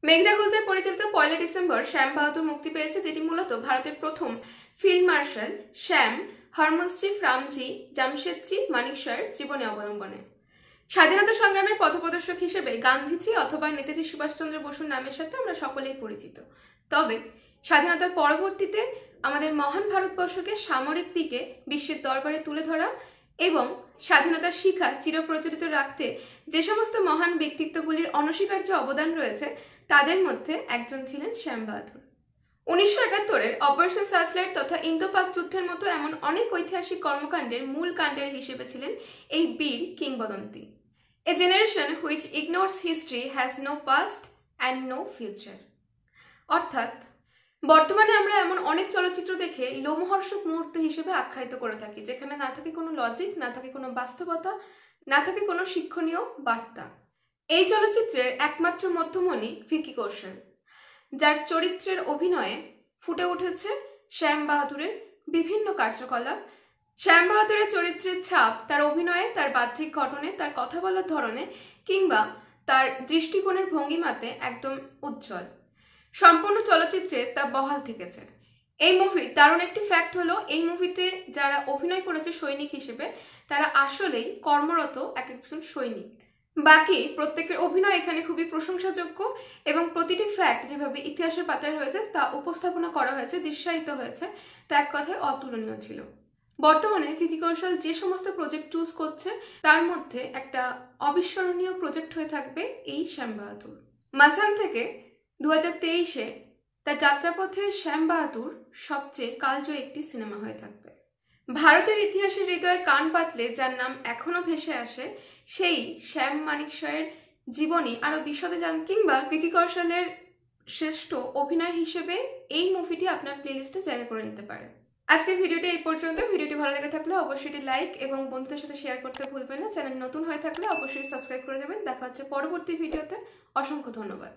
মেঘনা গুলজার পরিচালিত 1 ডিসেম্বর শ্যাম বাহাদুর মুক্তি পেয়েছে, যেটি মূলত ভারতের প্রথম ফিল্ড মার্শাল শ্যাম হরমোনজি রামজি জামশেদজি মানেকশ'র জীবনী অবলম্বনে। স্বাধীনতা সংগ্রামের পথপ্রদর্শক হিসেবে গান্ধীজি অথবা নেতাজি সুভাষচন্দ্র বসুর নামের সাথে আমরা সকলেই পরিচিত। তবে স্বাধীনতার পরবর্তীতে আমাদের মহান ভারতবর্ষকে সামরিক দিকে বিশ্বের দরবারে তুলে ধরা এবং স্বাধীনতার শিখা চিরপ্রচলিত রাখতে যে সমস্ত মহান ব্যক্তিত্বগুলির অনস্বীকার্য অবদান রয়েছে, তাদের মধ্যে একজন ছিলেন শ্যাম বাহাদুর। 1971-এর অপারেশন সার্চলাইট তথা ইন্দো পাক যুদ্ধের মতো এমন অনেক ঐতিহাসিক কর্মকাণ্ডের মূল কাণ্ডের হিসেবে ছিলেন এই বীর কিংবদন্তি। A generation which ignores history has no past and no future। অর্থাৎ বর্তমানে আমরা এমন অনেক চলচ্চিত্র দেখে লোমহর্ষক মুহূর্ত হিসেবে আখ্যায়িত করে থাকি, যেখানে না থাকে কোনো লজিক, না থাকে কোনো বাস্তবতা, না থাকে কোনো শিক্ষণীয় বার্তা। এই চলচ্চিত্রের একমাত্র মধ্যমণি ভিকি কৌশল, যার চরিত্রের অভিনয়ে ফুটে উঠেছে শ্যাম বাহাদুরের বিভিন্ন কার্যকলাপ। শ্যাম বাহাদুরের চরিত্রের ছাপ তার অভিনয়ে, তার বাহ্যিক গঠনে, তার কথা বলার ধরনে কিংবা তার দৃষ্টিকোণের ভঙ্গিমাতে একদম উজ্জ্বল। সম্পূর্ণ চলচ্চিত্রে তা বহাল থেকেছে। এই মুভির দারুণ একটি ফ্যাক্ট হলো, এই মুভিতে যারা অভিনয় করেছে সৈনিক হিসেবে, তারা আসলেই কর্মরত এক একজন সৈনিক। বাকি প্রত্যেকের অভিনয় এখানে খুবই প্রশংসাযোগ্য এবং প্রতিটি ফ্যাক্ট যেভাবে ইতিহাসের পাতায় হয়েছে তা উপস্থাপনা করা হয়েছে, দৃশ্যায়িত হয়েছে, তা এক কথায় অতুলনীয় ছিল। বর্তমানে ভিকি কৌশল যে সমস্ত প্রজেক্ট চুজ করছে, তার মধ্যে একটা অবিস্মরণীয় প্রজেক্ট হয়ে থাকবে এই শ্যাম বাহাদুর। মাসান থেকে 2023-এ তার যাত্রাপথে শ্যাম বাহাদুর সবচেয়ে কালজয়ী একটি সিনেমা হয়ে থাকবে। ভারতের ইতিহাসের হৃদয়ে কান পাতলে যার নাম এখনো ভেসে আসে, সেই শ্যাম মানেকশ'র জীবনী আরো বিশদে জান কিংবা ভিকি কৌশলের শ্রেষ্ঠ অভিনয় হিসেবে এই মুভিটি আপনার প্লেলিস্টে জায়গা করে নিতে পারে। আজকের ভিডিওটি এই পর্যন্ত। ভিডিওটি ভালো লেগে থাকলে অবশ্যই লাইক এবং বন্ধুদের সাথে শেয়ার করতে ভুলবেন না। চ্যানেল নতুন হয়ে থাকলে অবশ্যই সাবস্ক্রাইব করে যাবেন। দেখা হচ্ছে পরবর্তী ভিডিওতে। অসংখ্য ধন্যবাদ।